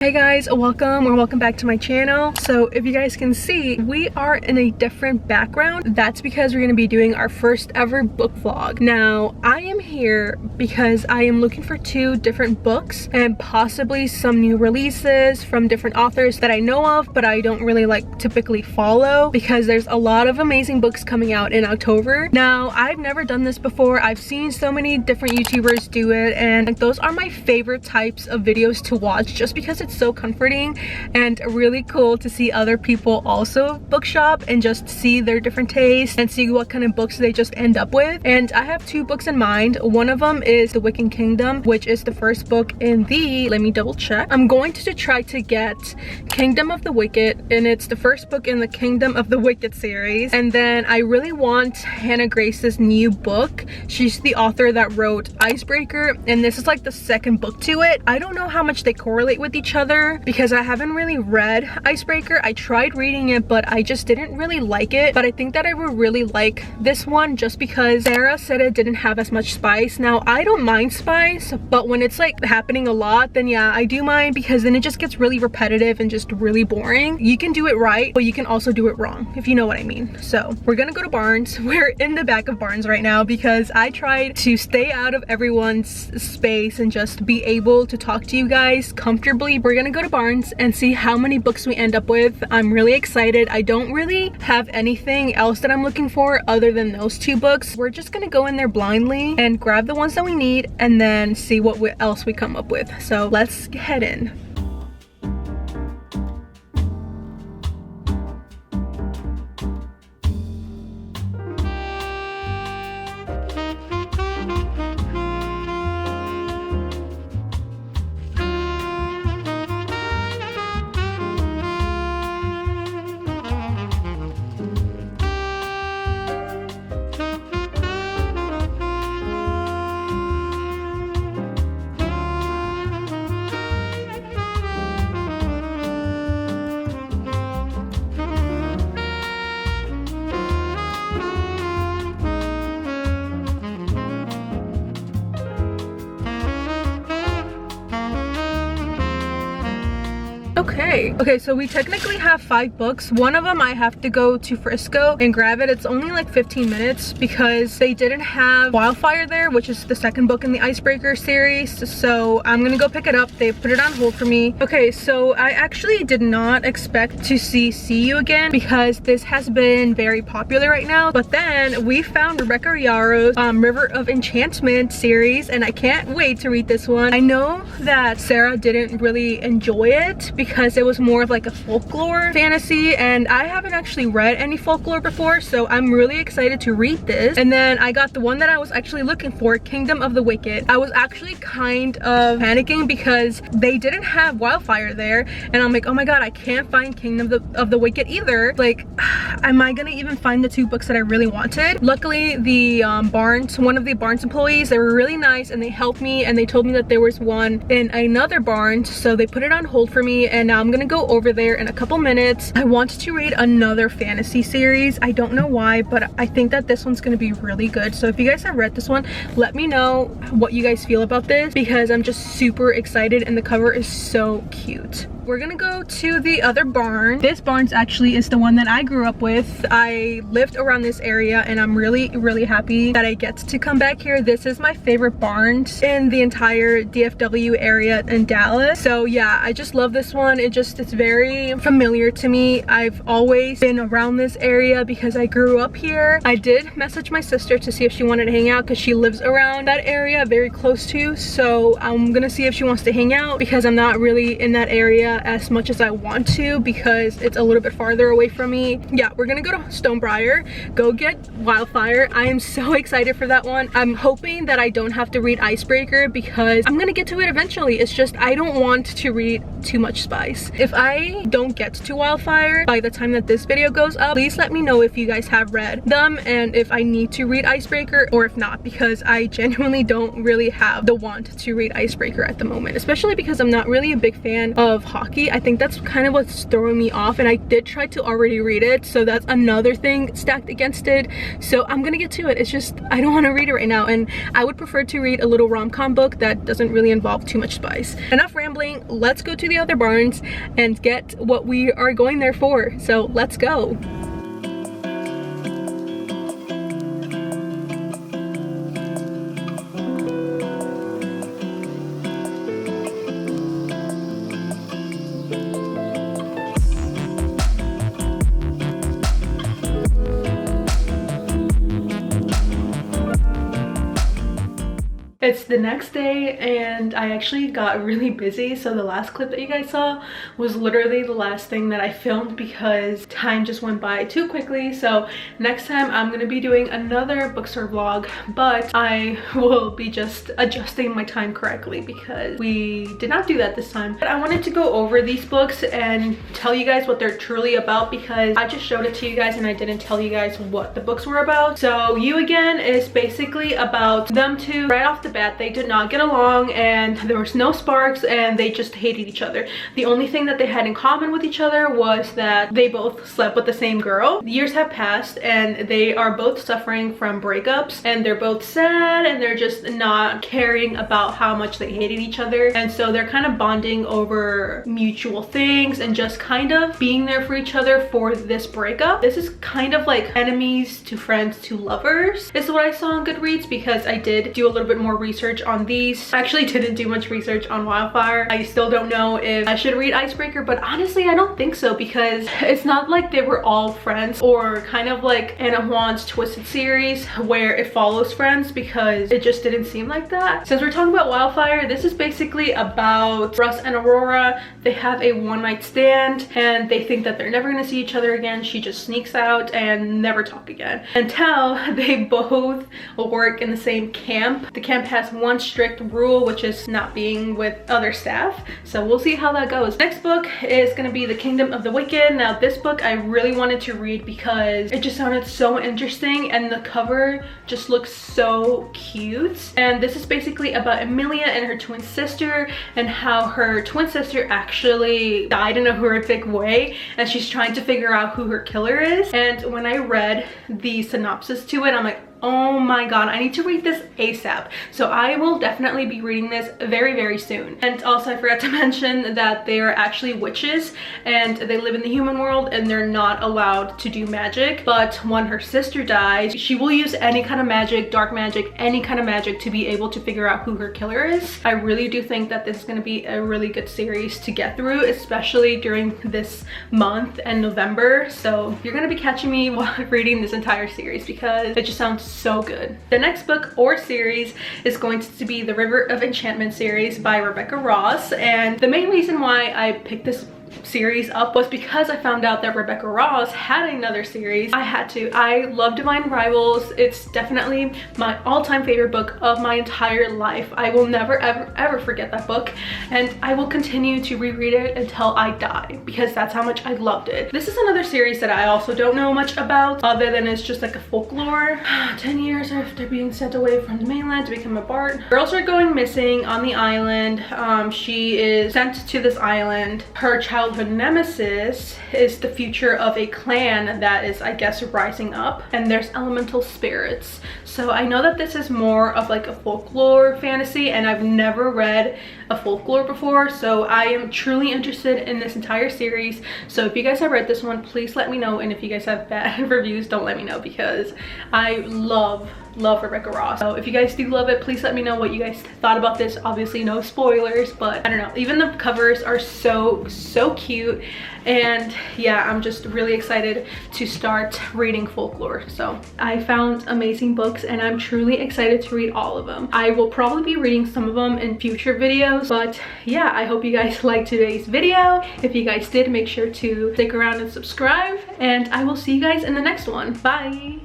Hey guys, welcome back to my channel. So if you guys can see, we are in a different background. That's because we're going to be doing our first ever book vlog. Now I am here because I am looking for 2 different books and possibly some new releases from different authors that I know of but I don't really like typically follow, because there's a lot of amazing books coming out in October. Now I've never done this before. I've seen so many different YouTubers do it, and those are my favorite types of videos to watch just because it's so comforting and really cool to see other people also bookshop and just see their different tastes and see what kind of books they just end up with. And I have 2 books in mind. One of them is The Wicked Kingdom, which is the first book in the, let me double check, I'm going to try to get Kingdom of the Wicked, and it's the first book in the Kingdom of the Wicked series. And then I really want Hannah Grace's new book. She's the author that wrote Icebreaker, and this is like the second book to it. I don't know how much they correlate with each other because I haven't really read Icebreaker. I tried reading it but I just didn't really like it, but I think that I would really like this one just because Sarah said it didn't have as much spice. Now I don't mind spice, but when it's like happening a lot, then yeah, I do mind, because then it just gets really repetitive and just really boring. You can do it right, but you can also do it wrong, if you know what I mean. So we're gonna go to Barnes. We're in the back of Barnes right now because I tried to stay out of everyone's space and just be able to talk to you guys comfortably. We're gonna go to Barnes and see how many books we end up with. I'm really excited. I don't really have anything else that I'm looking for other than those 2 books. We're just gonna go in there blindly and grab the ones that we need and then see what else we come up with. So let's head in. Okay, so we technically have 5 books. One of them I have to go to Frisco and grab it. It's only like 15 minutes because they didn't have Wildfire there, which is the second book in the Icebreaker series. So I'm gonna go pick it up. They put it on hold for me. Okay, so I actually did not expect to see You Again because this has been very popular right now. But then we found Rebecca Riaro's River of Enchantment series, and I can't wait to read this one. I know that Sarah didn't really enjoy it because it was more of like a folklore fantasy, and I haven't actually read any folklore before, so I'm really excited to read this. And then I got the one that I was actually looking for, Kingdom of the Wicked. I was actually kind of panicking because they didn't have Wildfire there, and I'm like, oh my god, I can't find Kingdom of the Wicked either. Like, am I gonna even find the 2 books that I really wanted? Luckily, the one of the Barnes employees, they were really nice and they helped me, and they told me that there was one in another Barnes, so they put it on hold for me, and now I'm gonna go over there in a couple minutes. I wanted to read another fantasy series. I don't know why, but I think that this one's gonna be really good. So if you guys have read this one, let me know what you guys feel about this, because I'm just super excited and the cover is so cute. We're gonna go to the other barn. This Barnes actually is the one that I grew up with. I lived around this area and I'm really happy that I get to come back here. This is my favorite Barnes in the entire DFW area in Dallas. So yeah, I just love this one. It's very familiar to me. I've always been around this area because I grew up here. I did message my sister to see if she wanted to hang out because she lives around that area very close to. So I'm gonna see if she wants to hang out because I'm not really in that area as much as I want to because it's a little bit farther away from me. Yeah, we're gonna go to Stonebriar, go get Wildfire. I am so excited for that one. I'm hoping that I don't have to read Icebreaker because I'm gonna get to it eventually. It's just I don't want to read too much spice. If I don't get to Wildfire by the time that this video goes up, please let me know if you guys have read them and if I need to read Icebreaker or if not, because I genuinely don't really have the want to read Icebreaker at the moment, especially because I'm not really a big fan of horror talky. I think that's kind of what's throwing me off, and I did try to already read it, so that's another thing stacked against it. So I'm gonna get to it. It's just I don't want to read it right now, and I would prefer to read a little rom-com book that doesn't really involve too much spice. Enough rambling, let's go to the other barns and get what we are going there for. So let's go. It's the next day and I actually got really busy, so the last clip that you guys saw was literally the last thing that I filmed because time just went by too quickly. So next time I'm gonna be doing another bookstore vlog, but I will be just adjusting my time correctly because we did not do that this time. But I wanted to go over these books and tell you guys what they're truly about, because I just showed it to you guys and I didn't tell you guys what the books were about. So You Again is basically about them two. Right off the bat, they did not get along and there was no sparks and they just hated each other. The only thing that they had in common with each other was that they both slept with the same girl. Years have passed and they are both suffering from breakups, and they're both sad and they're just not caring about how much they hated each other, and so they're kind of bonding over mutual things and just kind of being there for each other for this breakup. This is kind of like enemies to friends to lovers is what I saw on Goodreads, because I did do a little bit more research on these. I actually didn't do much research on Wildfire. I still don't know if I should read Icebreaker, but honestly I don't think so, because it's not like they were all friends, or kind of like Anna Juan's Twisted series where it follows friends, because it just didn't seem like that. Since we're talking about Wildfire, this is basically about Russ and Aurora. They have a one-night stand and they think that they're never gonna see each other again. She just sneaks out and never talk again until they both work in the same camp. The camp has one strict rule, which is not being with other staff, so we'll see how that goes. Next book is going to be The Kingdom of the Wicked. Now this book I really wanted to read because it just sounded so interesting and the cover just looks so cute. And this is basically about Emilia and her twin sister, and how her twin sister actually died in a horrific way and she's trying to figure out who her killer is. And when I read the synopsis to it, I'm like, oh my god, I need to read this ASAP. So I will definitely be reading this very, very soon. And also I forgot to mention that they are actually witches and they live in the human world and they're not allowed to do magic. But when her sister dies, she will use any kind of magic, dark magic, any kind of magic to be able to figure out who her killer is. I really do think that this is going to be a really good series to get through, especially during this month and November. So you're going to be catching me while reading this entire series because it just sounds so good. The next book or series is going to be the River of Enchantment series by Rebecca Ross, and the main reason why I picked this series up was because I found out that Rebecca Ross had another series. I love Divine Rivals. It's definitely my all-time favorite book of my entire life. I will never ever forget that book, and I will continue to reread it until I die because that's how much I loved it. This is another series that I also don't know much about, other than it's just like a folklore. 10 years after being sent away from the mainland to become a bard, girls are going missing on the island. She is sent to this island. Her childhood nemesis is the future of a clan that is, I guess, rising up, and there's elemental spirits. So I know that this is more of like a folklore fantasy, and I've never read a folklore before, so I am truly interested in this entire series. So if you guys have read this one, please let me know, and if you guys have bad reviews, don't let me know, because I love Rebecca Ross. So if you guys do love it, please let me know what you guys thought about this. Obviously no spoilers, but I don't know, even the covers are so cute, and yeah, I'm just really excited to start reading folklore. So I found amazing books and I'm truly excited to read all of them. I will probably be reading some of them in future videos, but yeah, I hope you guys liked today's video. If you guys did, make sure to stick around and subscribe, and I will see you guys in the next one. Bye.